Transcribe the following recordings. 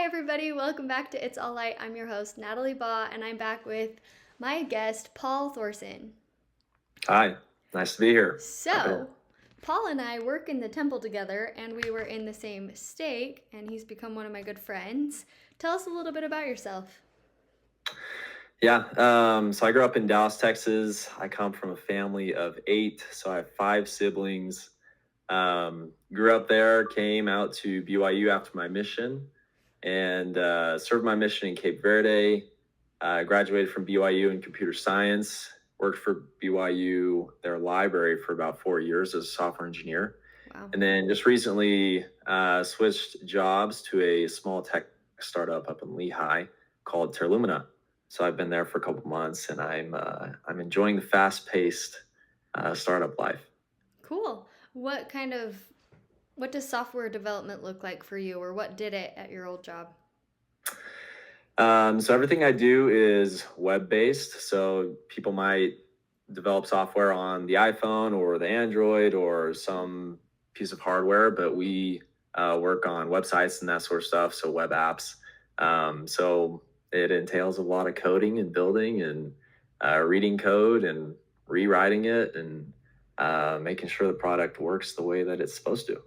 everybody, welcome back to It's All Light. I'm your host, Natalie Baugh, and I'm back with my guest, Paul Thorsen. Hi, nice to be here. So, Paul and I work in the temple together, and we were in the same state, and he's become one of my good friends. Tell us a little bit about yourself. So I grew up in Dallas, Texas. I come from a family of 8, so I have 5 siblings. Grew up there, came out to BYU after my mission, and served my mission in Cape Verde. Graduated from BYU in computer science. Worked for BYU, their library, for about 4 years as a software engineer. Wow. And then just recently switched jobs to a small tech startup up in Lehigh called Terlumina. So I've been there for a couple months, and I'm enjoying the fast-paced startup life. Cool. What does software development look like for you, or what did it at your old job? So everything I do is web-based. So people might develop software on the iPhone or the Android or some piece of hardware, but we work on websites and that sort of stuff. So web apps. So it entails a lot of coding and building and reading code and rewriting it and making sure the product works the way that it's supposed to.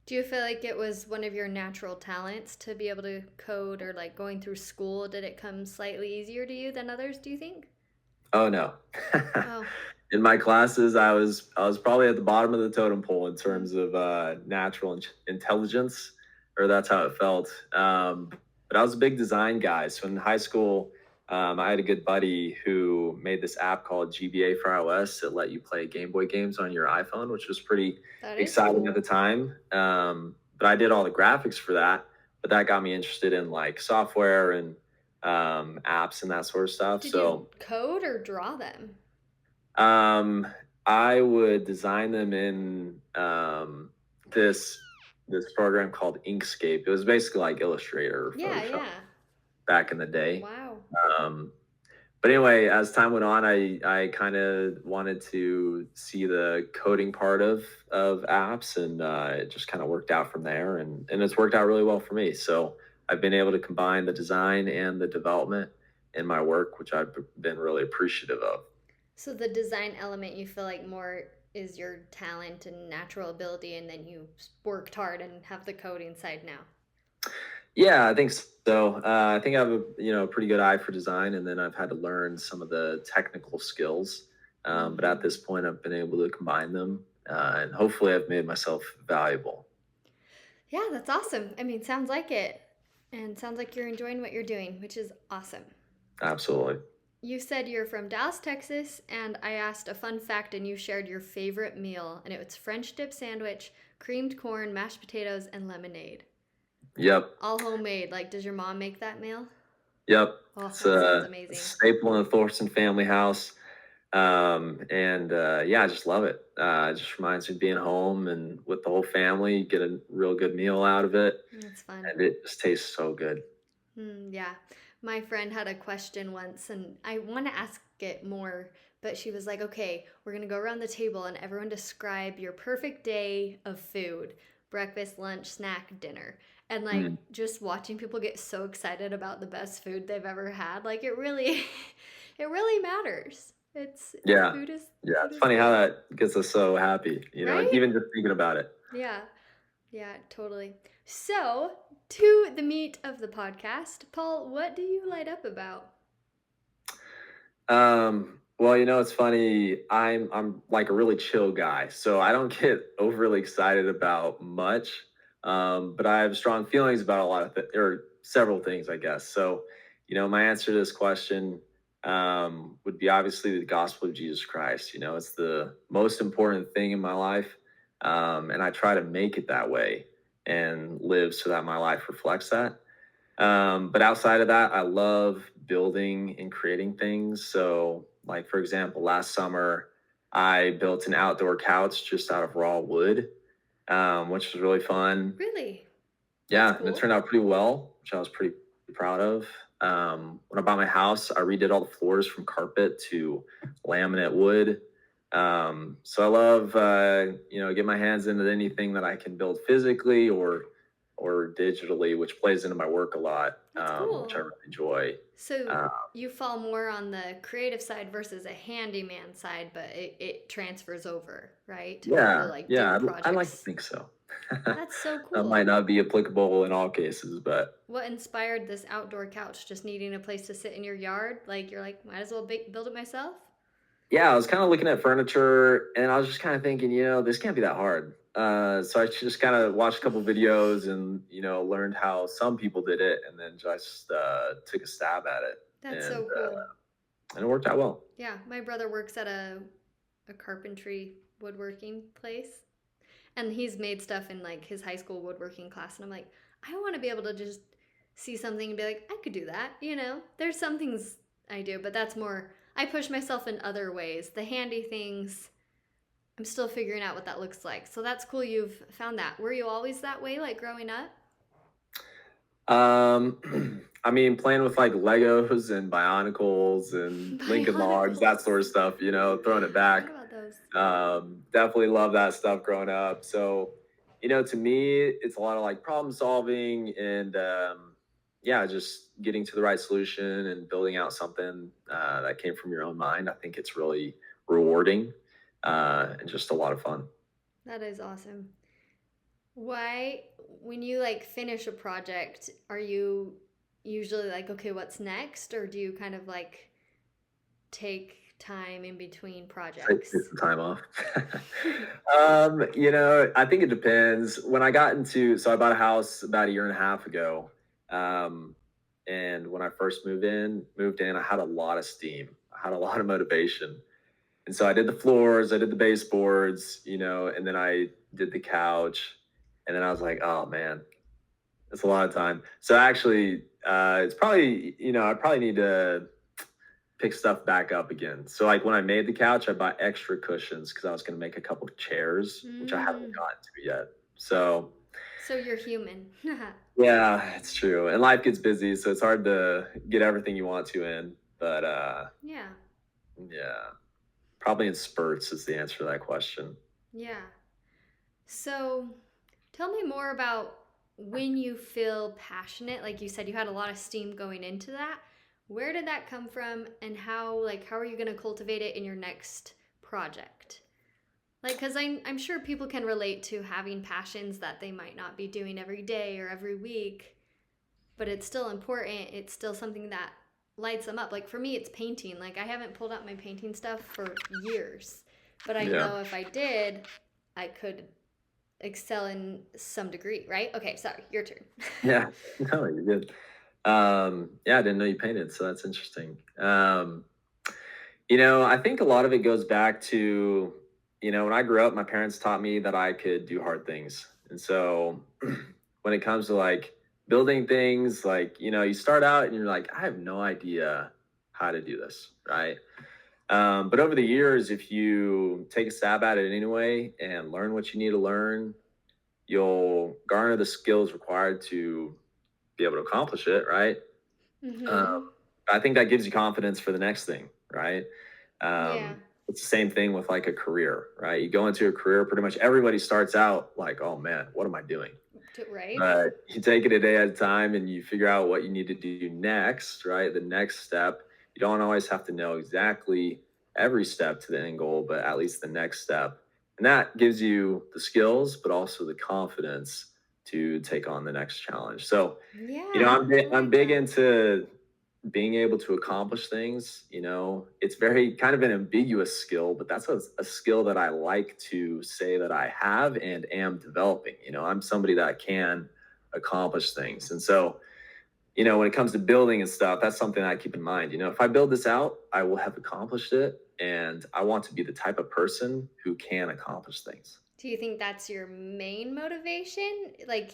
Do you feel like it was one of your natural talents to be able to code, or like going through school, did it come slightly easier to you than others, do you think? Oh no. Oh, In my classes, I was probably at the bottom of the totem pole in terms of natural intelligence, or that's how it felt. But I was a big design guy. So in high school, I had a good buddy who made this app called GBA for iOS that let you play Game Boy games on your iPhone, which was pretty that is exciting cool. at the time. But I did all the graphics for that. But that got me interested in like software and apps and that sort of stuff. Did So you code or draw them? um, I would design them in this program called Inkscape. It was basically like Illustrator or Yeah, Photoshop yeah. back in the day. Wow. Um, but anyway, as time went on, I kind of wanted to see the coding part of apps, and it just kind of worked out from there, and it's worked out really well for me. So I've been able to combine the design and the development in my work, which I've been really appreciative of. So the design element you feel like more is your talent and natural ability, and then you worked hard and have the coding side now. Yeah, I think so. I think I have a pretty good eye for design, and then I've had to learn some of the technical skills. But at this point, I've been able to combine them, and hopefully, I've made myself valuable. Yeah, that's awesome. I mean, sounds like it. And sounds like you're enjoying what you're doing, which is awesome. Absolutely. You said you're from Dallas, Texas, and I asked a fun fact, and you shared your favorite meal, and it was French dip sandwich, creamed corn, mashed potatoes, and lemonade. Yep. All homemade. Like, does your mom make that meal? Yep. Oh, that It's sounds a amazing. staple in the Thorsen family house. And yeah, I just love it. It just reminds me of being home and with the whole family, get a real good meal out of it. It's fun. And it just tastes so good. Yeah. My friend had a question once, and I want to ask it more, but she was like, okay, we're going to go around the table and everyone describe your perfect day of food: breakfast, lunch, snack, dinner. And like Mm. just watching people get so excited about the best food they've ever had, like it really, it really matters. It's Yeah. food is Yeah. food It's is funny how good, that gets us so happy, right? even just thinking about it. Yeah. Yeah, totally. So, to the meat of the podcast, Paul, what do you light up about? Well, it's funny. I'm like a really chill guy, so I don't get overly excited about much. But I have strong feelings about a lot of or several things, I guess. So, my answer to this question would be obviously the gospel of Jesus Christ. It's the most important thing in my life, and I try to make it that way and live so that my life reflects that. But outside of that, I love building and creating things. So, like for example, last summer, I built an outdoor couch just out of raw wood, which was really fun. Really? That's Yeah, and it cool. turned out pretty well, which I was pretty proud of. When I bought my house, I redid all the floors from carpet to laminate wood. So I love, get my hands into anything that I can build physically or or digitally, which plays into my work a lot, That's which I cool. really enjoy. So Uh, you fall more on the creative side versus a handyman side, but it transfers over, right? To be able to yeah, like do yeah, I like to projects. think so. That's so That might cool. not be applicable in all cases, but What inspired this outdoor couch? Just needing a place to sit in your yard? Like you're like, might as well build it myself? yeah, I was kind of looking at furniture and I was just kind of thinking, this can't be that hard. So I just kind of watched a couple videos and, learned how some people did it and then just took a stab at it. That's And, so cool. and it worked out well. Yeah, my brother works at a carpentry woodworking place, and he's made stuff in like his high school woodworking class, and I'm like, I want to be able to just see something and be like, I could do that. There's some things I do, but that's more, I push myself in other ways. The handy things, I'm still figuring out what that looks like. So that's cool you've found that. Were you always that way, like growing up? I mean, playing with like Legos and Bionicles and Lincoln Logs, that Bionicles. sort of stuff, throwing it I forgot back. about those. Definitely love that stuff growing up. So, to me, it's a lot of like problem solving and, yeah, just getting to the right solution and building out something that came from your own mind. I think it's really rewarding and just a lot of fun. That is awesome. Why, when you like finish a project, are you usually like, okay, what's next? Or do you kind of like take time in between Take projects? some time off. I think it depends. When I got into, so I bought a house about a year and a half ago. Um, and when I first moved in, I had a lot of steam. I had a lot of motivation. And so I did the floors, I did the baseboards, and then I did the couch. And then I was like, oh man, it's a lot of time. So actually, it's probably, I probably need to pick stuff back up again. So like when I made the couch, I bought extra cushions because I was going to make a couple of chairs, which I haven't Mm, gotten to yet. So so you're human. yeah, it's true. And life gets busy, so it's hard to get everything you want to in. But Yeah, yeah, probably in spurts is the answer to that question. yeah. So tell me more about when you feel passionate. Like you said, you had a lot of steam going into that. Where did that come from, and how are you going to cultivate it in your next project? Like, because I'm sure people can relate to having passions that they might not be doing every day or every week, but it's still important. It's still something that lights them up. Like, for me, it's painting. Like, I haven't pulled out my painting stuff for years, but I Yeah. know if I did, I could excel in some degree, right? Okay, sorry, your turn. Yeah. No, you're good. Yeah, I didn't know you painted, so that's interesting. I think a lot of it goes back to, when I grew up, my parents taught me that I could do hard things. And so when it comes to like building things, like, you start out and you're like, I have no idea how to do this, right? But over the years, if you take a stab at it anyway and learn what you need to learn, you'll garner the skills required to be able to accomplish it, right? Um, Mm-hmm. I think that gives you confidence for the next thing, right? Yeah. It's the same thing with like a career, right? You go into a career, pretty much everybody starts out like, oh man, what am I doing? Right? But you take it a day at a time and you figure out what you need to do next, right? The next step. You don't always have to know exactly every step to the end goal, but at least the next step. And that gives you the skills, but also the confidence to take on the next challenge. So, Yeah, I I'm like big that. into being able to accomplish things. It's very kind of an ambiguous skill, but that's a skill that I like to say that I have and am developing. I'm somebody that can accomplish things. And so, when it comes to building and stuff, that's something I keep in mind. If I build this out, I will have accomplished it. And I want to be the type of person who can accomplish things. Do you think that's your main motivation? Like,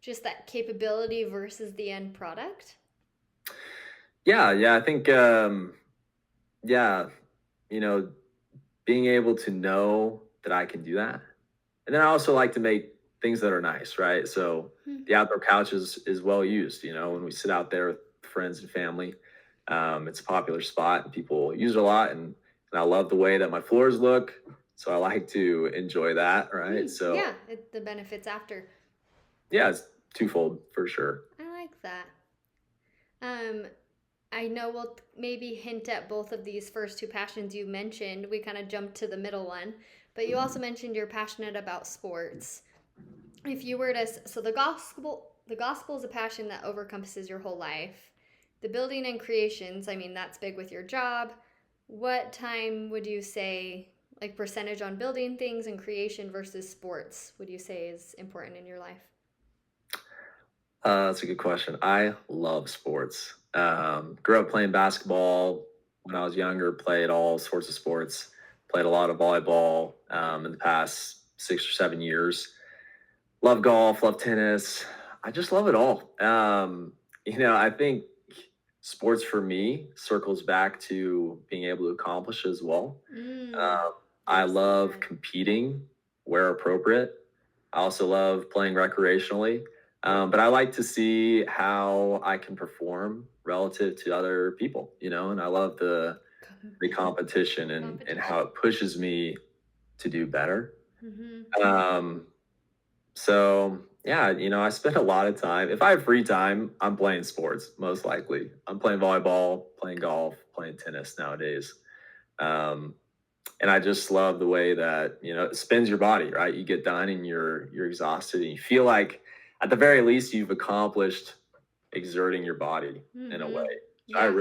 just that capability versus the end product? Yeah, yeah. I think, yeah, you know, being able to know that I can do that. And then I also like to make things that are nice, right? So Hmm. the outdoor couch is well used. When we sit out there with friends and family, it's a popular spot and people use it a lot. And I love the way that my floors look. So I like to enjoy that, right? Hmm. So Yeah, the benefits after. yeah, twofold for sure. I like that. Um, I know we'll maybe hint at both of these first two passions you mentioned. We kind of jumped to the middle one, but you also mentioned you're passionate about sports. If you were to, so the gospel is a passion that overcompasses your whole life. The building and creations, I mean, that's big with your job. What time would you say, like percentage on building things and creation versus sports, would you say is important in your life? That's a good question. I love sports. Grew up playing basketball when I was younger, played all sorts of sports, played a lot of volleyball in the past 6 or 7 years. Love golf, love tennis. I just love it all. I think sports for me circles back to being able to accomplish as well. Mm, Um, I yes, love yeah. competing where appropriate. I also love playing recreationally. But I like to see how I can perform relative to other people, and I love the competition and how Competition. it pushes me to do better. Mm-hmm. Um, so yeah, I spend a lot of time. If I have free time, I'm playing sports, most likely. I'm playing volleyball, playing golf, playing tennis nowadays. Um, and I just love the way that it spins your body. Right, you get done and you're exhausted, and you feel like at the very least you've accomplished exerting your body in a way. Mm-hmm. So I Yeah.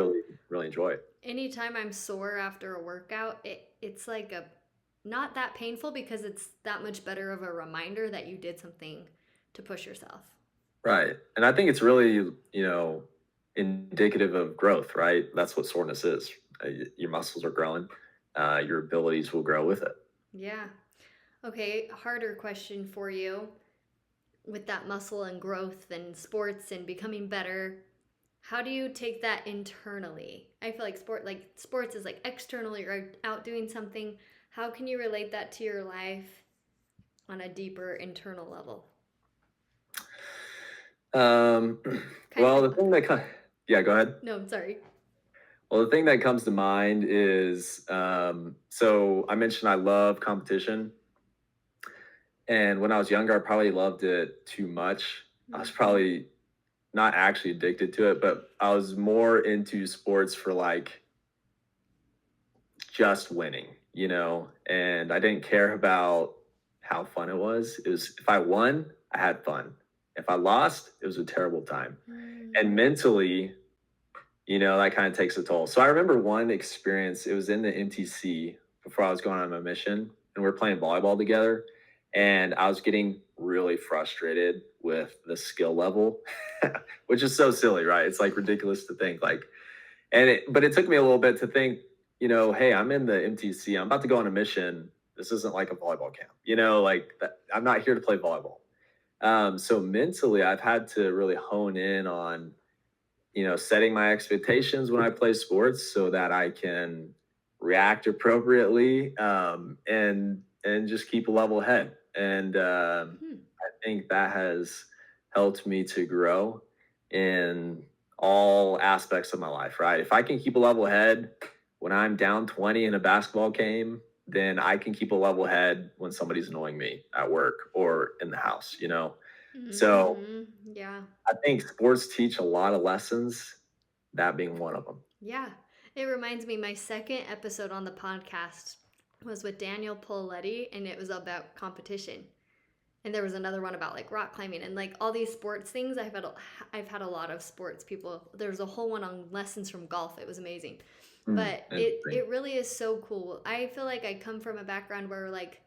really enjoy it. Anytime I'm sore after a workout, it's like a not that painful because it's that much better of a reminder that you did something to push yourself. Right, and I think it's really indicative of growth. Right, that's what soreness is. Your muscles are growing. Your abilities will grow with it. Yeah. Okay, harder question for you. With that muscle and growth and sports and becoming better, how do you take that internally? I feel like sports is like externally you're out doing something. How can you relate that to your life on a deeper internal level? Um, Kind well, of. the thing that yeah, go ahead. No, I'm sorry. Well, the thing that comes to mind is so I mentioned I love competition. And when I was younger, I probably loved it too much. I was Mm-hmm. probably not actually addicted to it, but I was more into sports for like just winning, and I didn't care about how fun it was. It was if I won, I had fun. If I lost, it was a terrible time. Mm. And mentally, that kind of takes a toll. So I remember one experience, it was in the MTC before I was going on my mission, and we were playing volleyball together. And I was getting really frustrated with the skill level, which is so silly, right? It's like ridiculous to think like, but it took me a little bit to think, hey, I'm in the MTC, I'm about to go on a mission. This isn't like a volleyball camp, like that, I'm not here to play volleyball. So mentally, I've had to really hone in on setting my expectations when I play sports so that I can react appropriately, and just keep a level head. And Hmm. I think that has helped me to grow in all aspects of my life. Right, if I can keep a level head when I'm down 20 in a basketball game, then I can keep a level head when somebody's annoying me at work or in the house. So Mm-hmm. Yeah. I think sports teach a lot of lessons, that being one of them. Yeah. It reminds me, my second episode on the podcast was with Daniel Poletti, and it was about competition. And there was another one about like rock climbing and like all these sports things. I've had a lot of sports people. There was a whole one on lessons from golf. It was amazing. But it Interesting. it really is so cool. I feel like I come from a background where like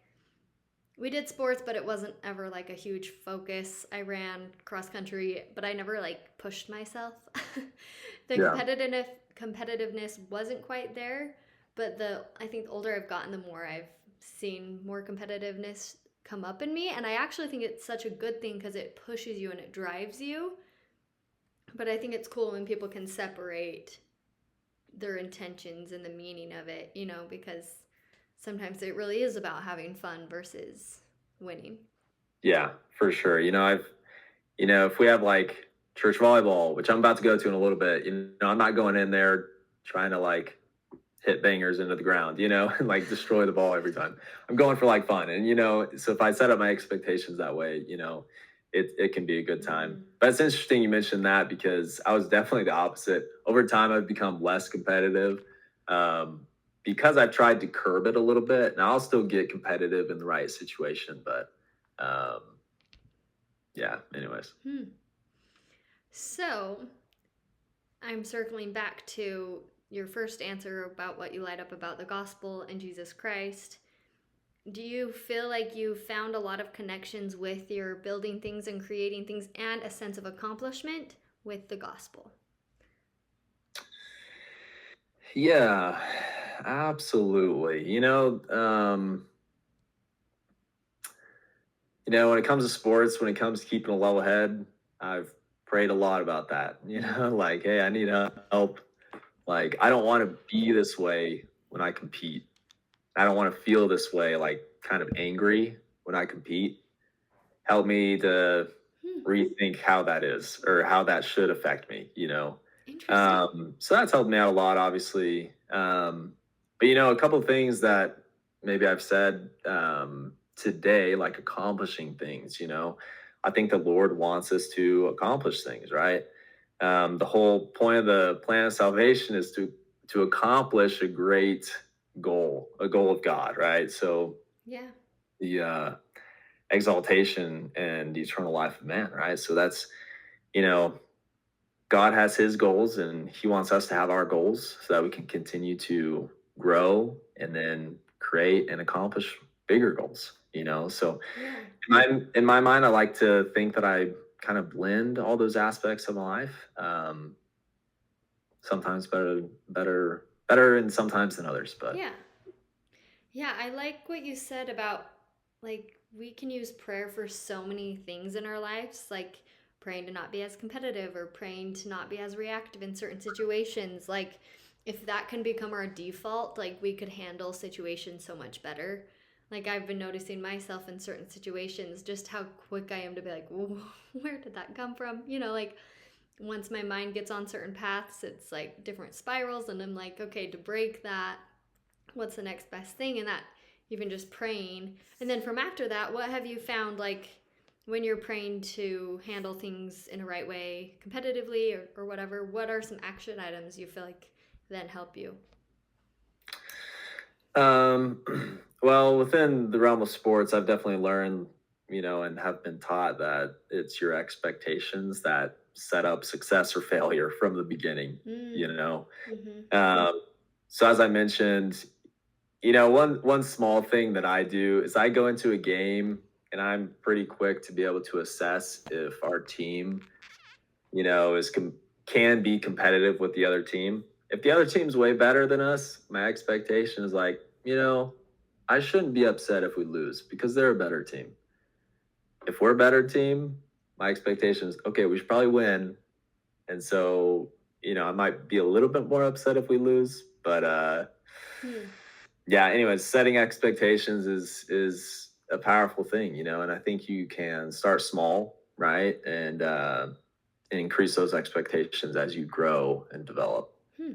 we did sports, but it wasn't ever like a huge focus. I ran cross country, but I never like pushed myself. The Yeah. competitiveness wasn't quite there, but the I think the older I've gotten, the more I've seen more competitiveness come up in me, and I actually think it's such a good thing because it pushes you and it drives you. But I think it's cool when people can separate their intentions and the meaning of it, because sometimes it really is about having fun versus winning. Yeah, for sure. If we have like church volleyball, which I'm about to go to in a little bit, I'm not going in there trying to like hit bangers into the ground, and like destroy the ball every time. I'm going for like fun. And, so if I set up my expectations that way, it can be a good time. Mm. But it's interesting you mentioned that because I was definitely the opposite. Over time, I've become less competitive um, because I've tried to curb it a little bit. And I'll still get competitive in the right situation, but um, yeah. Anyways, Hmm. So I'm circling back to your first answer about what you light up about the gospel and Jesus Christ. Do you feel like you found a lot of connections with your building things and creating things and a sense of accomplishment with the gospel? yeah, absolutely. When it comes to sports, when it comes to keeping a level head, I've prayed a lot about that. Mm. Like, hey, I need help. Like, I don't want to be this way when I compete. I don't want to feel this way, like kind of angry when I compete. Help me to Hmm. rethink how that is or how that should affect me. Interesting. So that's helped me out a lot, obviously. But a couple of things that maybe I've said today, like accomplishing things. I think the Lord wants us to accomplish things, right? The whole point of the plan of salvation is to accomplish a great goal, a goal of God, right? So Yeah. the exaltation and eternal life of man, right? So that's you know God has his goals and he wants us to have our goals so that we can continue to grow and then create and accomplish bigger goals. So Yeah. in my mind, I like to think that I kind of blend all those aspects of my life. Sometimes better and sometimes than others, but Yeah. Yeah, I like what you said about like we can use prayer for so many things in our lives, like praying to not be as competitive or praying to not be as reactive in certain situations. Like if that can become our default, like we could handle situations so much better. Like I've been noticing myself in certain situations just how quick I am to be like, "Whoa, where did that come from?" Like once my mind gets on certain paths, it's like different spirals and I'm like, "Okay, to break that, what's the next best thing?" And that even just praying. And then from after that, what have you found like when you're praying to handle things in a right way competitively or whatever, what are some action items you feel like then help you? well, within the realm of sports, I've definitely learned, and have been taught that it's your expectations that set up success or failure from the beginning, you Mm. know. Mm-hmm. Um, so as I mentioned, one small thing that I do is I go into a game and I'm pretty quick to be able to assess if our team, can be competitive with the other team. If the other team's way better than us, my expectation is like, I shouldn't be upset if we lose because they're a better team. If we're a better team, my expectation is okay, we should probably win. And so, I might be a little bit more upset if we lose, but Hmm. yeah, anyways, setting expectations is a powerful thing, and I think you can start small, right? And increase those expectations as you grow and develop. Hmm.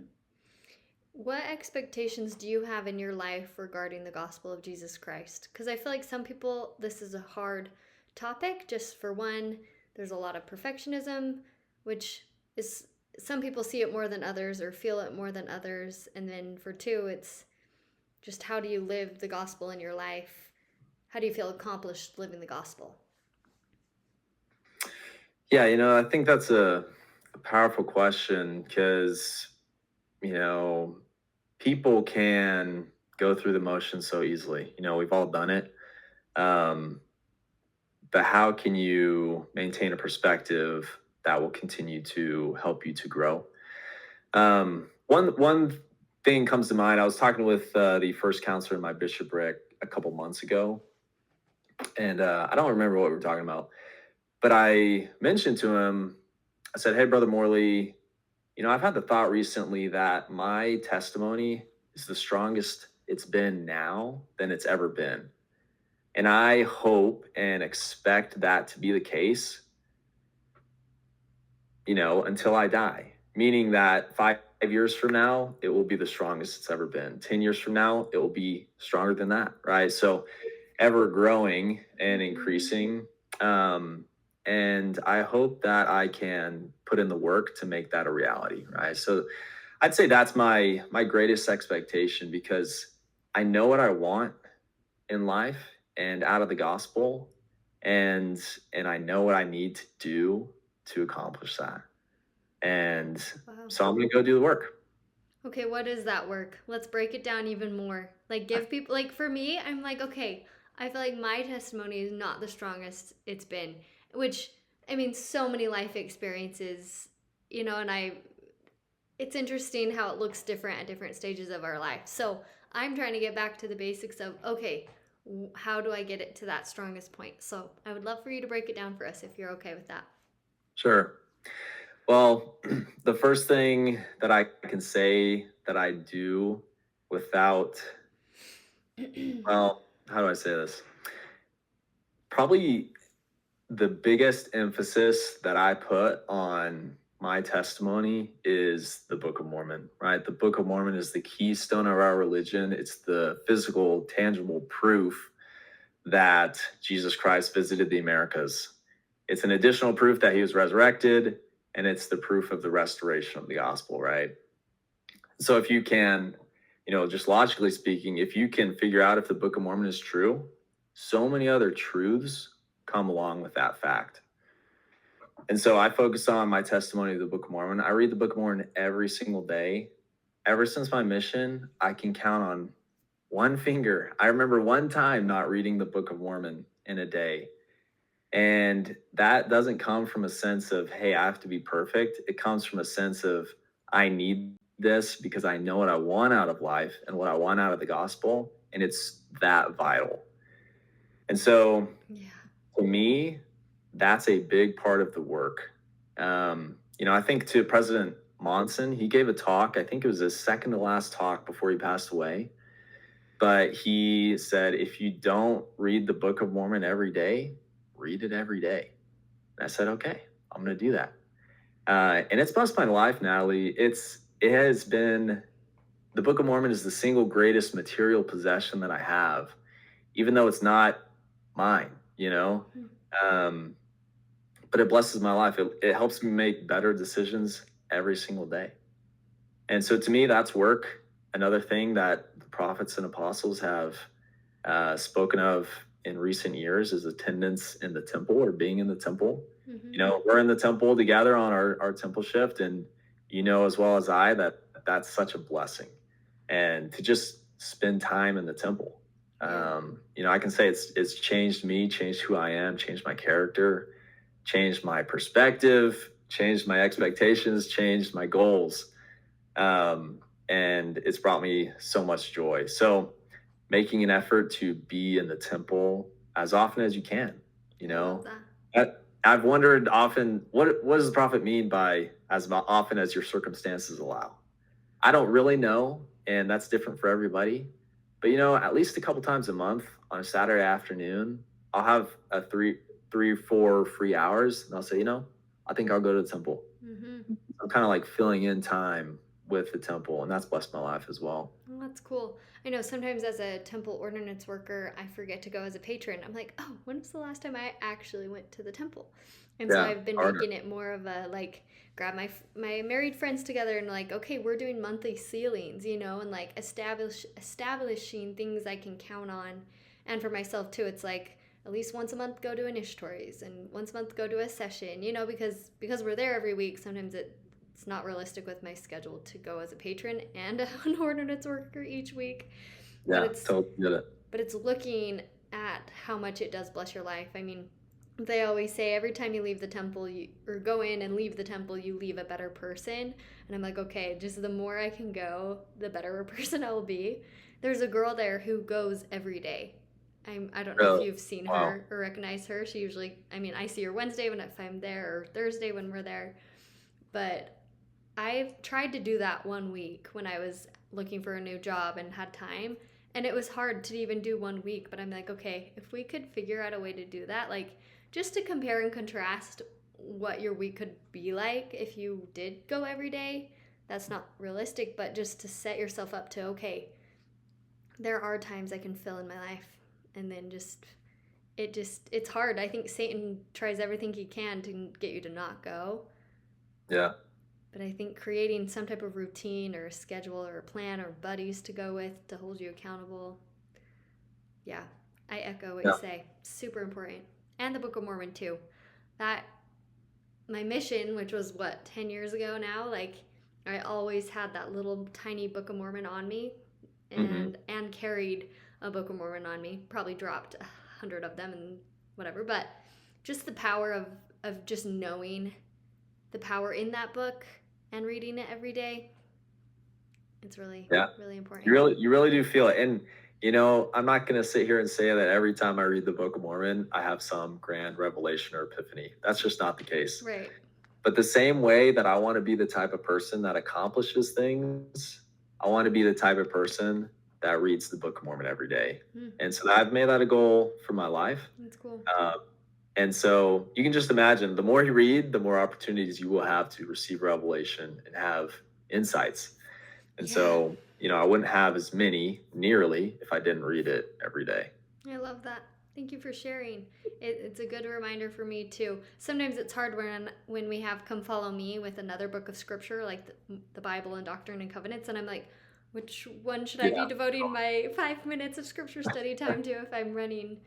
What expectations do you have in your life regarding the gospel of Jesus Christ? Because I feel like some people, this is a hard topic. Just for one, there's a lot of perfectionism, which is some people see it more than others or feel it more than others. And then for two, it's just how do you live the gospel in your life? How do you feel accomplished living the gospel? Yeah, I think that's a powerful question because, you know, people can go through the motions so easily. We've all done it. Um, but how can you maintain a perspective that will continue to help you to grow? One thing comes to mind. I was talking with the first counselor in my bishopric a couple months ago, and I don't remember what we were talking about, but I mentioned to him, I said, "Hey, brother Morley, I've had the thought recently that my testimony is the strongest it's been now than it's ever been, and I hope and expect that to be the case, until I die. Meaning that 5 years from now, it will be the strongest it's ever been. 10 years from now, it will be stronger than that, right? So ever growing and Mm-hmm. increasing. Um, And I hope that I can put in the work to make that a reality, right? So I'd say that's my greatest expectation because I know what I want in life and out of the gospel, and I know what I need to do to accomplish that. And Wow. so I'm gonna go do the work. Okay, what is that work? Let's break it down even more. Like, give people, like, for me, I'm like, okay, I feel like my testimony is not the strongest it's been, which, I mean, so many life experiences, and it's interesting how it looks different at different stages of our life. So I'm trying to get back to the basics of, okay, how do I get it to that strongest point? So I would love for you to break it down for us if you're okay with that. Sure. Well, the first thing that I can say that I do without, well, how do I say this? Probably the biggest emphasis that I put on my testimony is the Book of Mormon, right? The Book of Mormon is the keystone of our religion. It's the physical, tangible proof that Jesus Christ visited the Americas. It's an additional proof that he was resurrected, and it's the proof of the restoration of the gospel, right? So if you can, just logically speaking, if you can figure out if the Book of Mormon is true, so many other truths come along with that fact. And so I focus on my testimony of the Book of Mormon. I read the Book of Mormon every single day. Ever since my mission, I can count on one finger. I remember one time not reading the Book of Mormon in a day. And that doesn't come from a sense of, hey, I have to be perfect. It comes from a sense of, I need this because I know what I want out of life and what I want out of the gospel. And it's that vital. And so Yeah. to me, that's a big part of the work. I think to President Monson, he gave a talk. I think it was his second to last talk before he passed away. But he said, if you don't read the Book of Mormon every day, read it every day. And I said, okay, I'm going to do that. And it's blessed my life, Natalie. It has been, the Book of Mormon is the single greatest material possession that I have, even though it's not mine. Um, but it blesses my life. It helps me make better decisions every single day. And so to me, that's work. Another thing that the prophets and apostles have spoken of in recent years is attendance in the temple or being in the temple. We're in the temple together on our temple shift, and as well as I that that's such a blessing. And to just spend time in the temple, I can say it's changed me, changed who I am, changed my character, changed my perspective, changed my expectations, changed my goals, and it's brought me so much joy. So making an effort to be in the temple as often as you can. You I love know, that. I've wondered often what does the prophet mean by as often as your circumstances allow. I don't really know, and that's different for everybody. But at least a couple times a month on a Saturday afternoon, I'll have a three, 4 free hours, and I'll say, I think I'll go to the temple. I'm kind of like filling in time with the temple, and that's blessed my life as well. Well, that's cool. I know sometimes as a temple ordinance worker, I forget to go as a patron. I'm like, oh, when was the last time I actually went to the temple? And so Yeah, I've been harder. making it more of a like grab my married friends together and like, okay, we're doing monthly sealings, and like establishing things I can count on. And for myself too, it's like at least once a month go to initiatories and once a month go to a session, because we're there every week. Sometimes it's not realistic with my schedule to go as a patron and an ordinance worker each week, but Yeah, totally get it. it's looking at how much it does bless your life. I mean, they always say every time you leave the temple, or go in and leave the temple, you leave a better person. And I'm like, okay, just the more I can go, the better a person I will be. There's a girl there who goes every day. I don't know if Really? you've seen Wow. her or recognize her. She usually, I mean, I see her Wednesday if I'm there, or Thursday when we're there. But I've tried to do that one week when I was looking for a new job and had time. And it was hard to even do one week, but I'm like, okay, if we could figure out a way to do that, like just to compare and contrast what your week could be like if you did go every day. That's not realistic, but just to set yourself up to, okay, there are times I can fill in my life, and then just it's hard. I think Satan tries everything he can to get you to not go. Yeah. But I think creating some type of routine or a schedule or a plan or buddies to go with to hold you accountable. Yeah, I echo what you Yeah. say. Super important. And the Book of Mormon too. That my mission, which was what, 10 years ago now, like I always had that little tiny Book of Mormon on me Hmm. and carried a Book of Mormon on me. Probably dropped 100 of them and whatever, but just the power of just knowing the power in that book and reading it every day. It's really, Yeah. really You important. really do feel it. And I'm not going to sit here and say that every time I read the Book of Mormon, I have some grand revelation or epiphany. That's just not the case. Right. But the same way that I want to be the type of person that accomplishes things, I want to be the type of person that reads the Book of Mormon every day. And so I've made that a goal for my life. That's cool. And so you can just imagine the more you read, the more opportunities you will have to receive revelation and have insights. And Yeah. so, I wouldn't have as many nearly if I didn't read it every day. I love that. Thank you for sharing. It's a good reminder for me too. Sometimes it's hard when we have Come Follow Me with another book of scripture like the Bible and Doctrine and Covenants, and I'm like, which one should I be Yeah. devoting my 5 minutes of scripture study time to if I'm running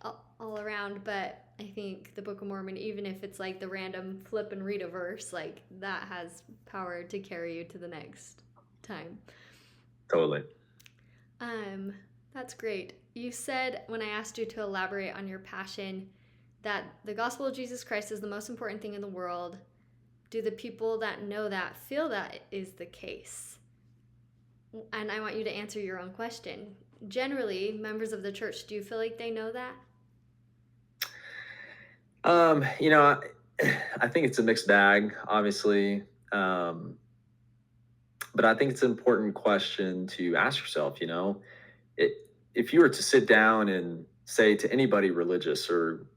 all around? But I think the Book of Mormon, even if it's like the random flip and read a verse, like that has power to carry you to the next time. Totally. That's great. You said when I asked you to elaborate on your passion that the gospel of Jesus Christ is the most important thing in the world. Do the people that know that feel that is the case? And I want you to answer your own question. Generally, members of the church, do you feel like they know that? I think it's a mixed bag, obviously. But I think it's an important question to ask yourself, it, if you were to sit down and say to anybody religious or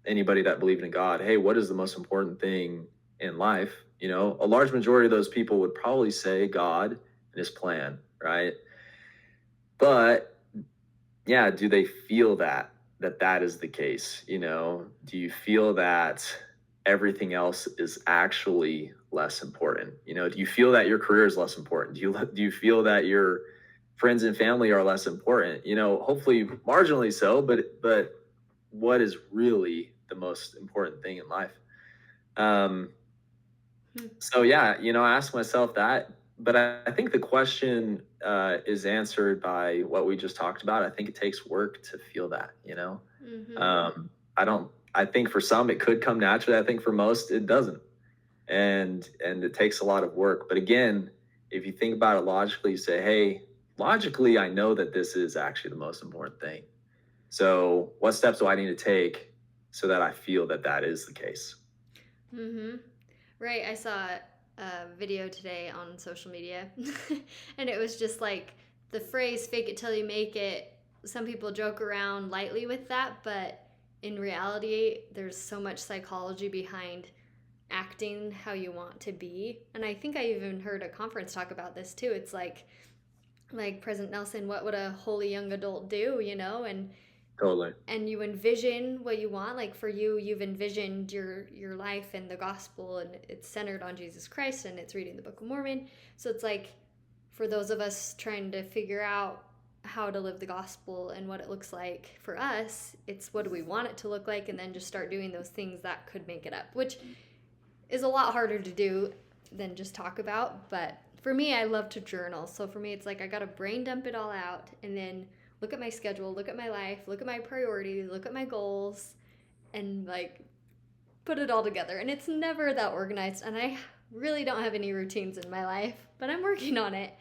anybody that believed in God, hey, what is the most important thing in life? A large majority of those people would probably say God and his plan, right? But yeah, do they feel that is the case? Do you feel that everything else is actually less important? Do you feel that your career is less important? Do you feel that your friends and family are less important? Hopefully marginally so, but what is really the most important thing in life? So yeah, I ask myself that, but I think the question is answered by what we just talked about. I think it takes work to feel that. I don't. I think for some it could come naturally. I think for most it doesn't, and it takes a lot of work. But again, if you think about it logically, you say, hey, logically, I know that this is actually the most important thing. So what steps do I need to take so that I feel that is the case? Right. I saw a video today on social media, and it was just like the phrase fake it till you make it. Some people joke around lightly with that, but in reality, there's so much psychology behind acting how you want to be. And I think I even heard a conference talk about this too. It's like President Nelson, what would a holy young adult do, Totally. and you envision what you want. Like for you, you've envisioned your life and the gospel, and it's centered on Jesus Christ, and it's reading the Book of Mormon. So it's like for those of us trying to figure out how to live the gospel and what it looks like for us, it's what do we want it to look like, and then just start doing those things that could make it up, which is a lot harder to do than just talk about. But for me, I love to journal. So for me, it's like I got to brain dump it all out and then look at my schedule, look at my life, look at my priorities, look at my goals, and like put it all together. And it's never that organized. And I really don't have any routines in my life, but I'm working on it.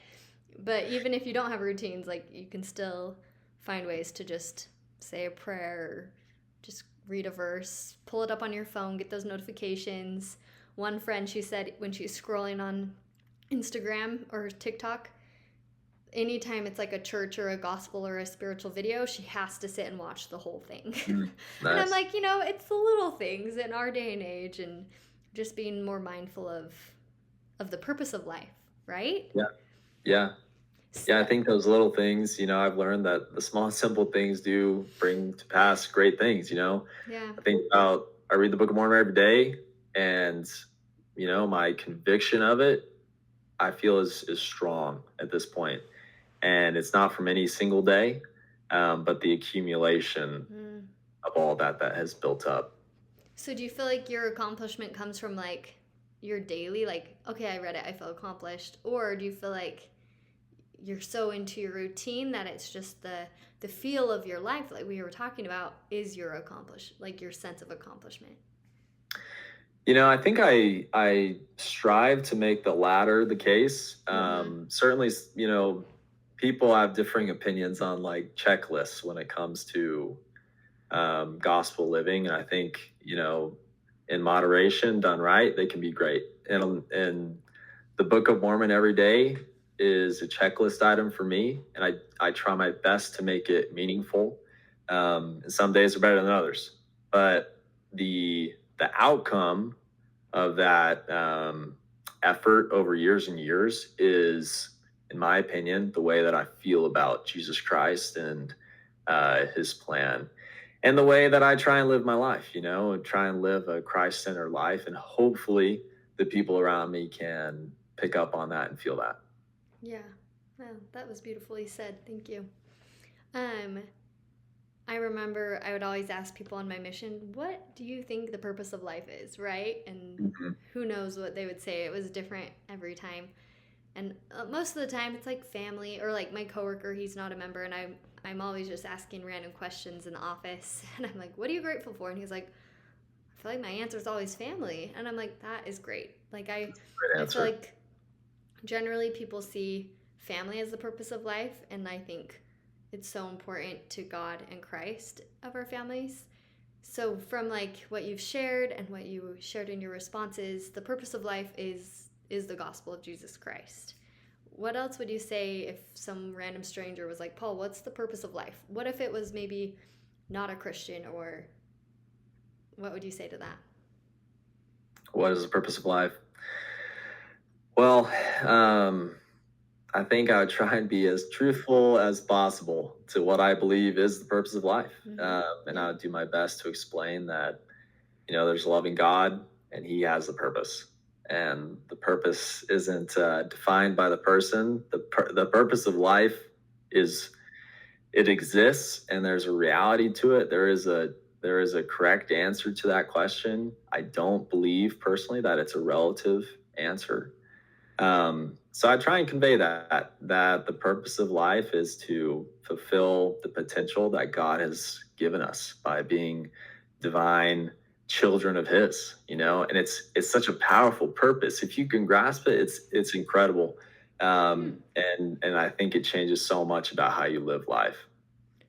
But even if you don't have routines, like you can still find ways to just say a prayer or just read a verse, pull it up on your phone, get those notifications. One friend, she said when she's scrolling on Instagram or TikTok, anytime it's like a church or a gospel or a spiritual video, she has to sit and watch the whole thing. And I'm Nice. like, it's the little things in our day and age, and just being more mindful of the purpose of life, right? Yeah. Yeah. So, Yeah, I think those little things, I've learned that the small, simple things do bring to pass great things. yeah. I think about, I read the Book of Mormon every day, and, my conviction of it, I feel is strong at this point. And it's not from any single day, but the accumulation Mm. of all that has built up. So do you feel like your accomplishment comes from like your daily, like, okay, I read it, I feel accomplished? Or do you feel like you're so into your routine that it's just the feel of your life, like we were talking about, is your like your sense of accomplishment? I think I strive to make the latter the case. Mm-hmm. Certainly, people have differing opinions on like checklists when it comes to gospel living, and I think in moderation, done right, they can be great. And the Book of Mormon every day is a checklist item for me, and I try my best to make it meaningful. And some days are better than others, but the outcome of that effort over years and years is, in my opinion, the way that I feel about Jesus Christ and his plan, and the way that I try and live my life, and try and live a Christ centered life. And hopefully the people around me can pick up on that and feel that. Yeah. Well, that was beautifully said. Thank you. Um, I remember I would always ask people on my mission, what do you think the purpose of life is, right? And Mhm. who knows what they would say. It was different every time. And most of the time it's like family, or like my coworker, he's not a member, and I'm always just asking random questions in the office. And I'm like, what are you grateful for? And he's like, I feel like my answer is always family. And I'm like, that is great. Like Great I feel answer. like generally people see family as the purpose of life, and I think it's so important to God and Christ of our families. So from like what you've shared and what you shared in your responses, the purpose of life is the gospel of Jesus Christ. What else would you say if some random stranger was like, Paul, what's the purpose of life? What if it was maybe not a Christian, or what would you say to that? What is the purpose of life? Well, I think I would try and be as truthful as possible to what I believe is the purpose of life. Mm-hmm. And Yeah. I would do my best to explain that, there's a loving God, and he has a purpose. And the purpose isn't defined by the person. The purpose of life is, it exists, and there's a reality to it. There is a correct answer to that question. I don't believe personally that it's a relative answer. So I try and convey that the purpose of life is to fulfill the potential that God has given us by being divine children of His, and it's such a powerful purpose. If you can grasp it, it's incredible, Hmm. and I think it changes so much about how you live life.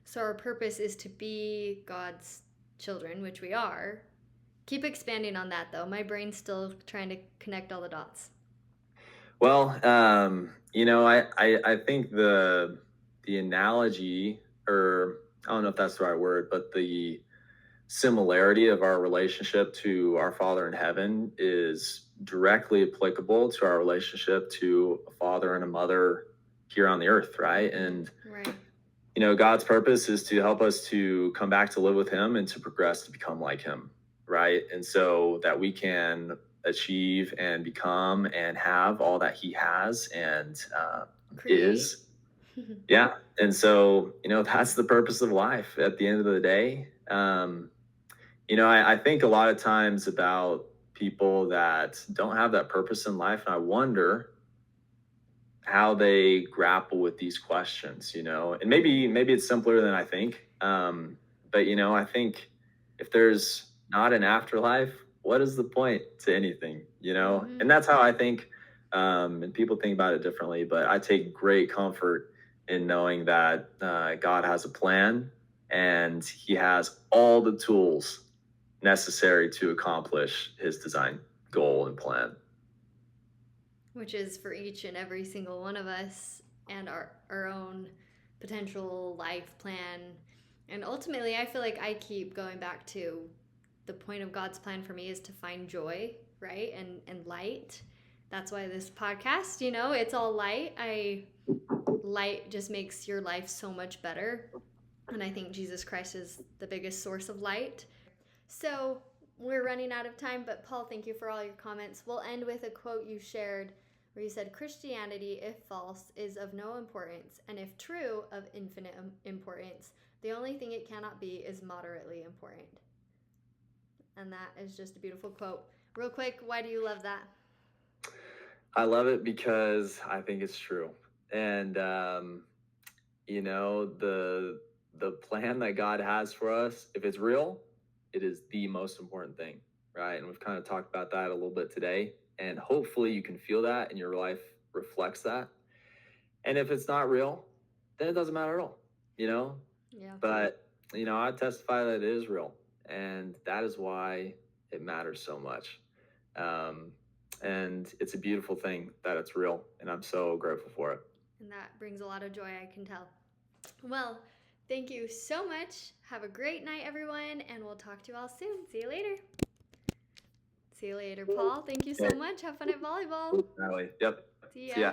So our purpose is to be God's children, which we are. Keep expanding on that though. My brain's still trying to connect all the dots. Well, I think the analogy, or I don't know if that's the right word, but the similarity of our relationship to our Father in heaven is directly applicable to our relationship to a father and a mother here on the earth, right? And Right. God's purpose is to help us to come back to live with Him and to progress to become like Him, right? And so that we can achieve and become and have all that He has and Create. is. Yeah. And so, that's the purpose of life at the end of the day. I think a lot of times about people that don't have that purpose in life, and I wonder how they grapple with these questions, and maybe it's simpler than I think. But I think if there's not an afterlife, what is the point to anything, Mm-hmm. And that's how I think. And people think about it differently, but I take great comfort in knowing that God has a plan, and He has all the tools necessary to accomplish His design goal and plan. Which is for each and every single one of us, and our own potential life plan. And ultimately, I feel like I keep going back to the point of God's plan for me is to find joy, right? And light. That's why this podcast, it's all light. light just makes your life so much better. And I think Jesus Christ is the biggest source of light. So we're running out of time, but Paul, thank you for all your comments. We'll end with a quote you shared where you said, Christianity, if false, is of no importance, and if true, of infinite importance. The only thing it cannot be is moderately important. And that is just a beautiful quote. Real quick, why do you love that? I love it because I think it's true. And, the plan that God has for us, if it's real, it is the most important thing, right? And we've kind of talked about that a little bit today. And hopefully you can feel that and your life reflects that. And if it's not real, then it doesn't matter at all, you know? Yeah. But, I testify that it is real. And that is why it matters so much. And it's a beautiful thing that it's real. And I'm so grateful for it. And that brings a lot of joy, I can tell. Well, thank you so much. Have a great night, everyone, and we'll talk to you all soon. See you later. See you later, Paul. Thank you so much. Have fun at volleyball. Natalie. Yep. See See ya. ya.